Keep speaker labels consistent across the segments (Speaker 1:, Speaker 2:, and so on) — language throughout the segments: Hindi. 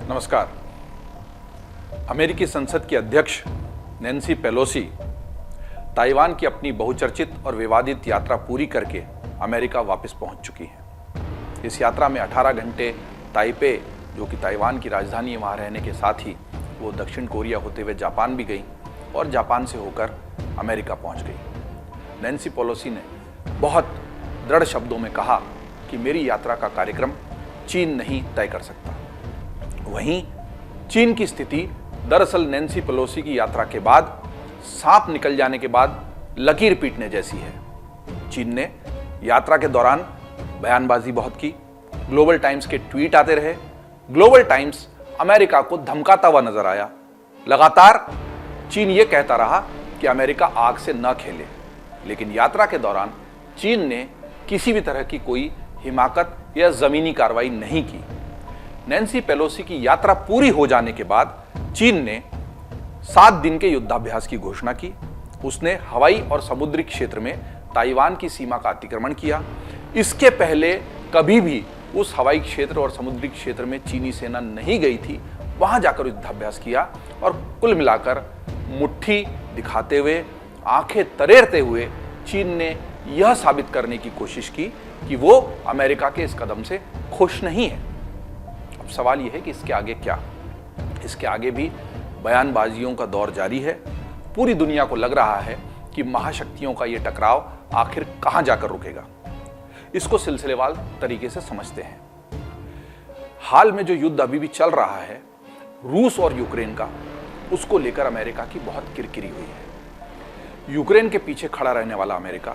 Speaker 1: नमस्कार। अमेरिकी संसद की अध्यक्ष नैन्सी पेलोसी ताइवान की अपनी बहुचर्चित और विवादित यात्रा पूरी करके अमेरिका वापस पहुंच चुकी हैं। इस यात्रा में 18 घंटे ताइपे, जो कि ताइवान की राजधानी है, वहां रहने के साथ ही वो दक्षिण कोरिया होते हुए जापान भी गई और जापान से होकर अमेरिका पहुंच गई। नैन्सी पेलोसी ने बहुत दृढ़ शब्दों में कहा कि मेरी यात्रा का कार्यक्रम चीन नहीं तय कर सकता। वहीं चीन की स्थिति दरअसल नैन्सी पेलोसी की यात्रा के बाद सांप निकल जाने के बाद लकीर पीटने जैसी है। चीन ने यात्रा के दौरान बयानबाजी बहुत की, ग्लोबल टाइम्स के ट्वीट आते रहे, ग्लोबल टाइम्स अमेरिका को धमकाता हुआ नजर आया। लगातार चीन ये कहता रहा कि अमेरिका आग से न खेले, लेकिन यात्रा के दौरान चीन ने किसी भी तरह की कोई हिमाकत या जमीनी कार्रवाई नहीं की। नैन्सी पेलोसी की यात्रा पूरी हो जाने के बाद चीन ने 7 दिन के युद्धाभ्यास की घोषणा की। उसने हवाई और समुद्री क्षेत्र में ताइवान की सीमा का अतिक्रमण किया। इसके पहले कभी भी उस हवाई क्षेत्र और समुद्री क्षेत्र में चीनी सेना नहीं गई थी। वहां जाकर युद्धाभ्यास किया और कुल मिलाकर मुट्ठी दिखाते हुए, आंखें तरेरते हुए चीन ने यह साबित करने की कोशिश की कि वो अमेरिका के इस कदम से खुश नहीं है। अब सवाल यह है कि इसके आगे क्या? इसके आगे भी बयानबाजियों का दौर जारी है। पूरी दुनिया को लग रहा है कि महाशक्तियों का यह टकराव आखिर कहां जाकर रुकेगा। इसको सिलसिलेवार तरीके से समझते हैं। हाल में जो युद्ध अभी भी चल रहा है, रूस और यूक्रेन का, उसको लेकर अमेरिका की बहुत किरकिरी हुई है। यूक्रेन के पीछे खड़ा रहने वाला अमेरिका,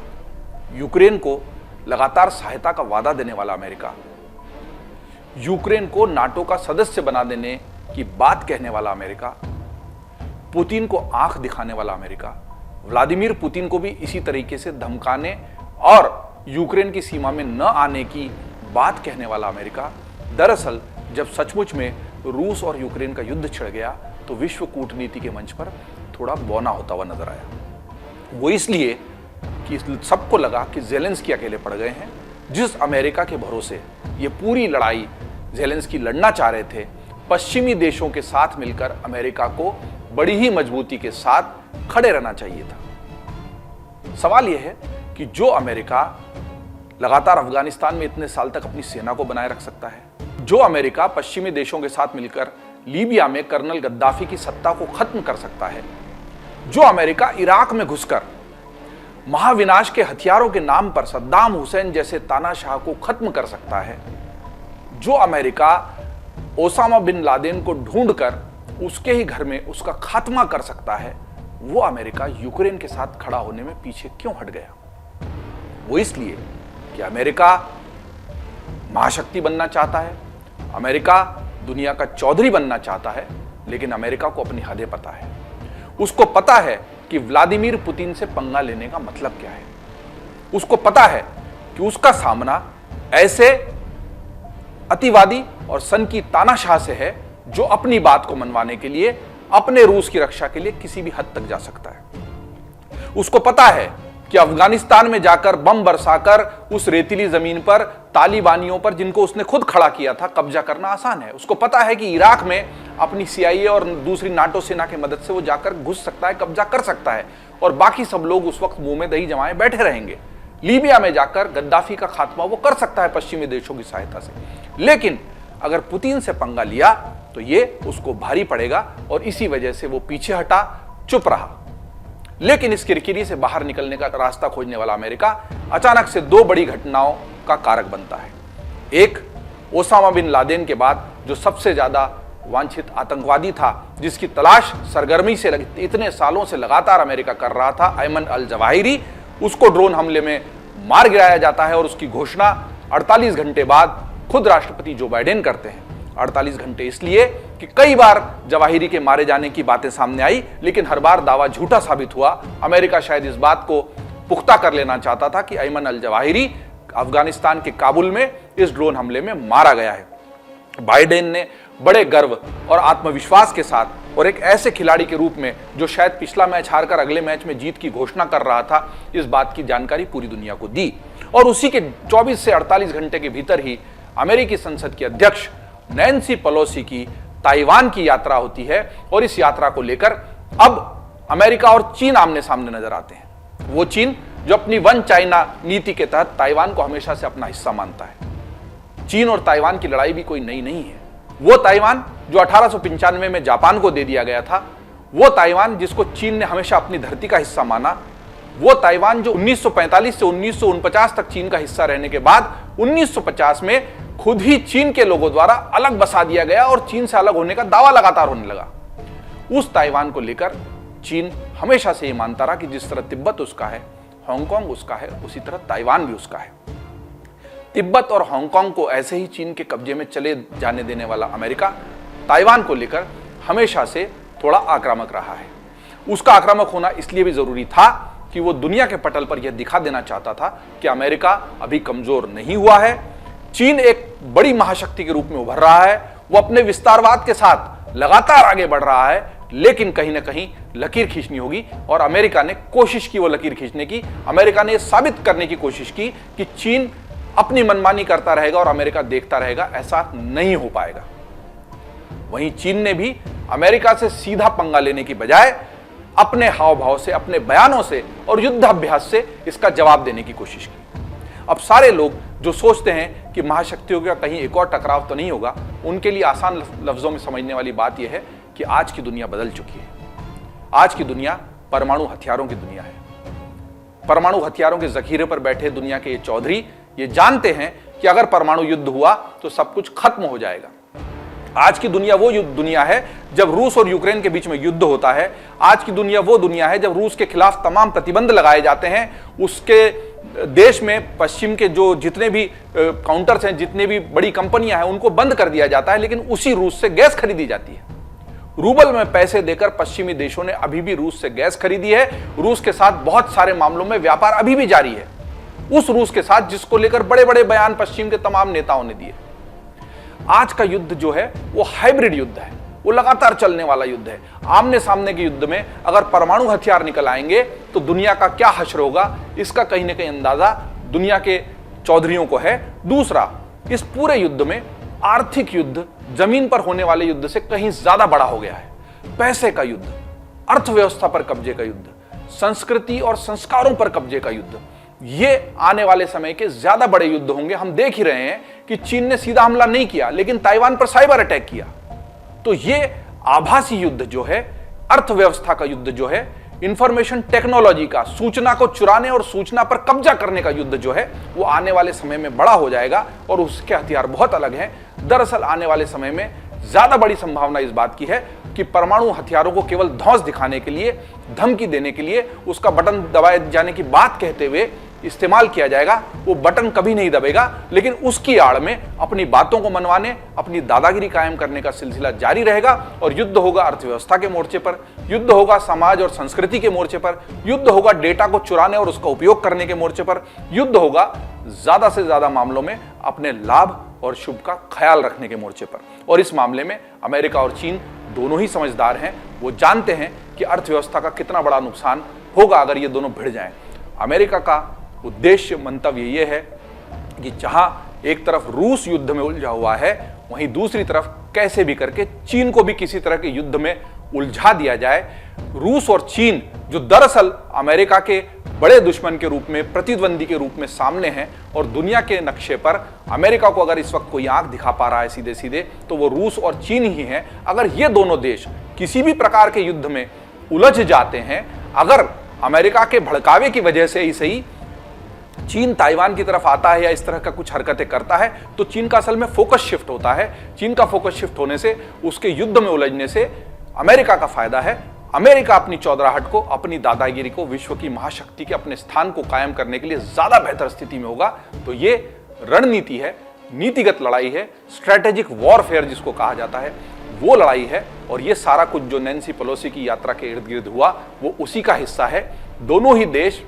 Speaker 1: यूक्रेन को लगातार सहायता का वादा देने वाला अमेरिका, यूक्रेन को नाटो का सदस्य बना देने की बात कहने वाला अमेरिका, पुतिन को आंख दिखाने वाला अमेरिका, व्लादिमीर पुतिन को भी इसी तरीके से धमकाने और यूक्रेन की सीमा में न आने की बात कहने वाला अमेरिका, दरअसल जब सचमुच में रूस और यूक्रेन का युद्ध छिड़ गया तो विश्व कूटनीति के मंच पर थोड़ा बौना होता हुआ नजर आया। वो इसलिए कि सबको लगा कि ज़ेलेंस्की अकेले पड़ गए हैं। जिस अमेरिका के भरोसे ये पूरी लड़ाई ज़ेलेंस्की लड़ना चाह रहे थे, पश्चिमी देशों के साथ मिलकर अमेरिका को बड़ी ही मजबूती के साथ खड़े रहना चाहिए था। सवाल यह है कि जो अमेरिका लगातार अफगानिस्तान में इतने साल तक अपनी सेना को बनाए रख सकता है, जो अमेरिका पश्चिमी देशों के साथ मिलकर लीबिया में कर्नल गद्दाफी की सत्ता को खत्म कर सकता है, जो अमेरिका इराक में घुसकर महाविनाश के हथियारों के नाम पर सद्दाम हुसैन जैसे तानाशाह को खत्म कर सकता है, जो अमेरिका ओसामा बिन लादेन को ढूंढकर उसके ही घर में उसका खात्मा कर सकता है, वो अमेरिका यूक्रेन के साथ खड़ा होने में पीछे क्यों हट गया? वो इसलिए कि अमेरिका महाशक्ति बनना चाहता है, अमेरिका दुनिया का चौधरी बनना चाहता है, लेकिन अमेरिका को अपनी हदें पता है। उसको पता है कि व्लादिमीर पुतिन से पंगा लेने का मतलब क्या है। उसको पता है कि उसका सामना ऐसे अतिवादी और सन की तानाशाह से है जो अपनी बात को मनवाने के लिए, अपने रूस की रक्षा के लिए किसी भी हद तक जा सकता है। उसको पता है कि अफगानिस्तान में जाकर बम बरसाकर उस रेतीली जमीन पर तालिबानियों पर, जिनको उसने खुद खड़ा किया था, कब्जा करना आसान है। उसको पता है कि इराक में अपनी CIA और दूसरी नाटो सेना की मदद से वो जाकर घुस सकता है, कब्जा कर सकता है, और बाकी सब लोग उस वक्त मुंह में दही जमाए बैठे रहेंगे। लीबिया में जाकर गद्दाफी का खात्मा वो कर सकता है पश्चिमी देशों की सहायता से। लेकिन अगर पुतिन से पंगा लिया तो ये उसको भारी पड़ेगा, और इसी वजह से वो पीछे हटा, चुप रहा। लेकिन इस किरकिरी से बाहर निकलने का रास्ता खोजने वाला अमेरिका अचानक से 2 बड़ी घटनाओं का कारक बनता है। एक, ओसामा बिन लादेन के बाद जो सबसे ज्यादा वांछित आतंकवादी था, जिसकी तलाश सरगर्मी से इतने सालों से लगातार अमेरिका कर रहा था, अयमन अल जवाहिरी, उसको ड्रोन हमले में मार गिराया जाता है। और उसकी घोषणा 48 घंटे बाद खुद राष्ट्रपति जो बाइडेन करते हैं। 48 घंटे इसलिए कि कई बार जवाहिरी के मारे जाने की बातें सामने आई, लेकिन हर बार दावा झूठा साबित हुआ। अमेरिका शायद इस बात को पुख्ता कर लेना चाहता था कि अयमन अल जवाहिरी अफगानिस्तान के काबुल में इस ड्रोन हमले में मारा गया है। बाइडेन ने बड़े गर्व और आत्मविश्वास के साथ और एक ऐसे खिलाड़ी के रूप में जो शायद पिछला मैच हारकर अगले मैच में जीत की घोषणा कर रहा था, इस बात की जानकारी पूरी दुनिया को दी। और उसी के 24 से 48 घंटे के भीतर ही अमेरिकी संसद की अध्यक्ष नैन्सी पेलोसी की ताइवान की यात्रा होती है और इस यात्रा को लेकर अब अमेरिका और चीन आमने सामने नजर आते हैं। वो चीन जो अपनी वन चाइना नीति के तहत ताइवान को हमेशा से अपना हिस्सा मानता है। चीन और ताइवान की लड़ाई भी कोई नई नहीं है। वो ताइवान जो 1895 में जापान को दे दिया गया था, वो ताइवान जिसको चीन ने हमेशा अपनी धरती का हिस्सा माना, वो ताइवान जो 1945 से 1949 तक चीन का हिस्सा रहने के बाद 1950 में खुद ही चीन के लोगों द्वारा अलग बसा दिया गया और चीन से अलग होने का दावा लगातार होने लगा। उस ताइवान को लेकर चीन हमेशा से ये मानता रहा कि जिस तरह तिब्बत उसका है, हांगकांग उसका है, उसी तरह ताइवान भी उसका है। तिब्बत और हांगकांग को ऐसे ही चीन के कब्जे में चले जाने देने वाला अमेरिका ताइवान को लेकर हमेशा से थोड़ा आक्रामक रहा है। उसका आक्रामक होना इसलिए भी जरूरी था कि वो दुनिया के पटल पर यह दिखा देना चाहता था कि अमेरिका अभी कमजोर नहीं हुआ है, चीन एक बड़ी महाशक्ति के रूप में उभर रहा है, वो अपने विस्तारवाद के साथ लगातार आगे बढ़ रहा है, लेकिन कहीं ना कहीं लकीर खींचनी होगी। और अमेरिका ने कोशिश की वो लकीर खींचने की। अमेरिका ने साबित करने की कोशिश की कि चीन अपनी मनमानी करता रहेगा और अमेरिका देखता रहेगा, ऐसा नहीं हो पाएगा। वहीं चीन ने भी अमेरिका से सीधा पंगा लेने की बजाय अपने हाव भाव से, अपने बयानों से और युद्धाभ्यास से इसका जवाब देने की कोशिश की। अब सारे लोग जो सोचते हैं कि महाशक्तियों का कहीं एक और टकराव तो नहीं होगा, उनके लिए आसान लफ्जों में समझने वाली बात यह है कि आज की दुनिया बदल चुकी है। आज की दुनिया परमाणु हथियारों की दुनिया है। परमाणु हथियारों के जखीरे पर बैठे दुनिया के ये चौधरी ये जानते हैं कि अगर परमाणु युद्ध हुआ तो सब कुछ खत्म हो जाएगा। आज की दुनिया वो दुनिया है जब रूस और यूक्रेन के बीच में युद्ध होता है। आज की दुनिया वो दुनिया है जब रूस के खिलाफ तमाम प्रतिबंध लगाए जाते हैं। उसके देश में पश्चिम के जो जितने भी काउंटर्स हैं, जितने भी बड़ी कंपनियां हैं, उनको बंद कर दिया जाता है, लेकिन उसी रूस से गैस खरीदी जाती है। रूबल में पैसे देकर पश्चिमी देशों ने अभी भी रूस से गैस खरीदी है। रूस के साथ बहुत सारे मामलों में व्यापार अभी भी जारी है, उस रूस के साथ जिसको लेकर बड़े बड़े बयान पश्चिम के तमाम नेताओं ने दिए। आज का युद्ध जो है वो हाइब्रिड युद्ध है, वो लगातार चलने वाला युद्ध है। आमने सामने के युद्ध में अगर परमाणु हथियार निकल आएंगे तो दुनिया का क्या हश्र होगा, इसका कहीं ना कहीं अंदाजा दुनिया के चौधरियों को है। दूसरा, इस पूरे युद्ध में आर्थिक युद्ध जमीन पर होने वाले युद्ध से कहीं ज्यादा बड़ा हो गया है। पैसे का युद्ध, अर्थव्यवस्था पर कब्जे का युद्ध, संस्कृति और संस्कारों पर कब्जे का युद्ध, ये आने वाले समय के ज्यादा बड़े युद्ध होंगे। हम देख ही रहे हैं कि चीन ने सीधा हमला नहीं किया, लेकिन ताइवान पर साइबर अटैक किया। तो ये आभासी युद्ध जो है, अर्थव्यवस्था का युद्ध जो है, इंफॉर्मेशन टेक्नोलॉजी का, सूचना को चुराने और सूचना पर कब्जा करने का युद्ध जो है, वो आने वाले समय में बड़ा हो जाएगा और उसके हथियार बहुत अलग हैं। दरअसल आने वाले समय में ज्यादा बड़ी संभावना इस बात की है कि परमाणु हथियारों को केवल धौंस दिखाने के लिए, धमकी देने के लिए, उसका बटन दबाए जाने की बात कहते हुए इस्तेमाल किया जाएगा। वो बटन कभी नहीं दबेगा, लेकिन उसकी आड़ में अपनी बातों को मनवाने, अपनी दादागिरी कायम करने का सिलसिला जारी रहेगा। और युद्ध होगा अर्थव्यवस्था के मोर्चे पर, युद्ध होगा समाज और संस्कृति के मोर्चे पर, युद्ध होगा डेटा को चुराने और उसका उपयोग करने के मोर्चे पर, युद्ध होगा ज्यादा से ज्यादा मामलों में अपने लाभ और शुभ का ख्याल रखने के मोर्चे पर। और इस मामले में अमेरिका और चीन दोनों ही समझदार हैं। वो जानते हैं कि अर्थव्यवस्था का कितना बड़ा नुकसान होगा अगर ये दोनों भिड़ जाएं। अमेरिका का उद्देश्य, मंतव्य ये है कि जहां एक तरफ रूस युद्ध में उलझा हुआ है, वहीं दूसरी तरफ कैसे भी करके चीन को भी किसी तरह के युद्ध में उलझा दिया जाए। रूस और चीन जो दरअसल अमेरिका के बड़े दुश्मन के रूप में, प्रतिद्वंदी के रूप में सामने हैं, और दुनिया के नक्शे पर अमेरिका को अगर इस वक्त कोई आंख दिखा पा रहा है सीधे सीधे, तो वो रूस और चीन ही है। अगर ये दोनों देश किसी भी प्रकार के युद्ध में उलझ जाते हैं, अगर अमेरिका के भड़कावे की वजह से ही सही चीन ताइवान की तरफ आता है या इस तरह का कुछ हरकतें करता है, तो चीन का असल में फोकस शिफ्ट होता है। चीन का फोकस शिफ्ट होने से, उसके युद्ध में उलझने से अमेरिका का फायदा है। अमेरिका अपनी चौधराहट को, अपनी दादागिरी को, विश्व की महाशक्ति के अपने स्थान को कायम करने के लिए ज्यादा बेहतर स्थिति में होगा। तो ये रणनीति है, नीतिगत लड़ाई है, स्ट्रेटेजिक वॉरफेयर जिसको कहा जाता है, वो लड़ाई है। और ये सारा कुछ जो नैन्सी पेलोसी की यात्रा के इर्द गिर्द हुआ, वो उसी का हिस्सा है। दोनों ही देश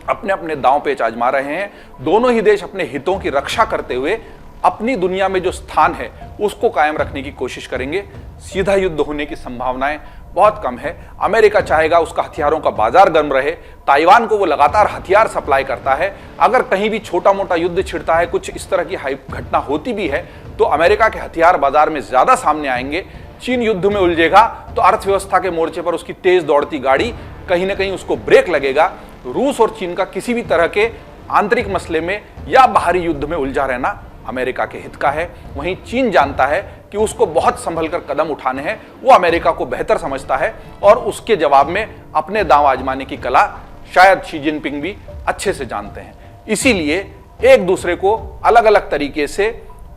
Speaker 1: अपने अपने दांव पेच आजमा रहे हैं। दोनों ही देश अपने हितों की रक्षा करते हुए अपनी दुनिया में जो स्थान है उसको कायम रखने की कोशिश करेंगे। सीधा युद्ध होने की संभावनाएं बहुत कम है। अमेरिका चाहेगा उसका हथियारों का बाजार गर्म रहे। ताइवान को वो लगातार हथियार सप्लाई करता है। अगर कहीं भी छोटा मोटा युद्ध छिड़ता है, कुछ इस तरह की घटना होती भी है, तो अमेरिका के हथियार बाजार में ज्यादा सामने आएंगे। चीन युद्ध में उलझेगा तो अर्थव्यवस्था के मोर्चे पर उसकी तेज दौड़ती गाड़ी कहीं ना कहीं उसको ब्रेक लगेगा। रूस और चीन का किसी भी तरह के आंतरिक मसले में या बाहरी युद्ध में उलझा रहना अमेरिका के हित का है। वहीं चीन जानता है कि उसको बहुत संभल कर कदम उठाने हैं, वो अमेरिका को बेहतर समझता है और उसके जवाब में अपने दांव आजमाने की कला शायद शी जिनपिंग भी अच्छे से जानते हैं। इसीलिए एक दूसरे को अलग अलग तरीके से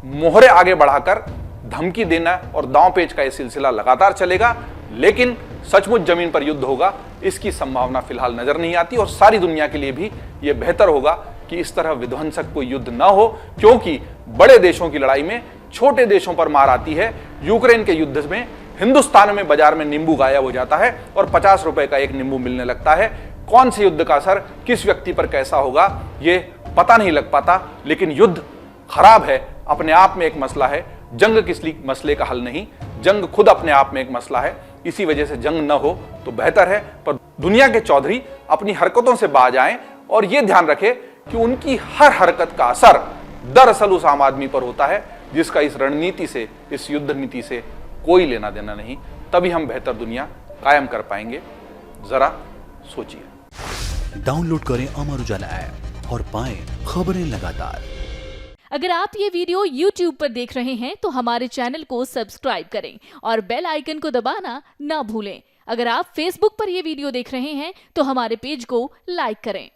Speaker 1: मोहरे आगे बढ़ाकर धमकी देना और दांव पेच का यह सिलसिला लगातार चलेगा, लेकिन सचमुच जमीन पर युद्ध होगा इसकी संभावना फिलहाल नजर नहीं आती। और सारी दुनिया के लिए भी यह बेहतर होगा कि इस तरह विध्वंसक कोई युद्ध ना हो, क्योंकि बड़े देशों की लड़ाई में छोटे देशों पर मार आती है। यूक्रेन के युद्ध में हिंदुस्तान में बाजार में नींबू गायब हो जाता है और 50 रुपए का एक नींबू मिलने लगता है। कौन से युद्ध का असर किस व्यक्ति पर कैसा होगा ये पता नहीं लग पाता, लेकिन युद्ध खराब है, अपने आप में एक मसला है। जंग किसी मसले का हल नहीं, जंग खुद अपने आप में एक मसला है। इसी वजह से जंग न हो तो बेहतर है। पर दुनिया के चौधरी अपनी हरकतों से बाज आएं और यह ध्यान रखें कि उनकी हर हरकत का असर दरअसल उस आम आदमी पर होता है जिसका इस रणनीति से, इस युद्ध नीति से कोई लेना देना नहीं। तभी हम बेहतर दुनिया कायम कर पाएंगे। जरा सोचिए।
Speaker 2: डाउनलोड करें अमर उजाला ऐप और पाएं खबरें लगातार।
Speaker 3: अगर आप ये वीडियो YouTube पर देख रहे हैं तो हमारे चैनल को सब्सक्राइब करें और बेल आइकन को दबाना ना भूलें। अगर आप Facebook पर ये वीडियो देख रहे हैं तो हमारे पेज को लाइक करें।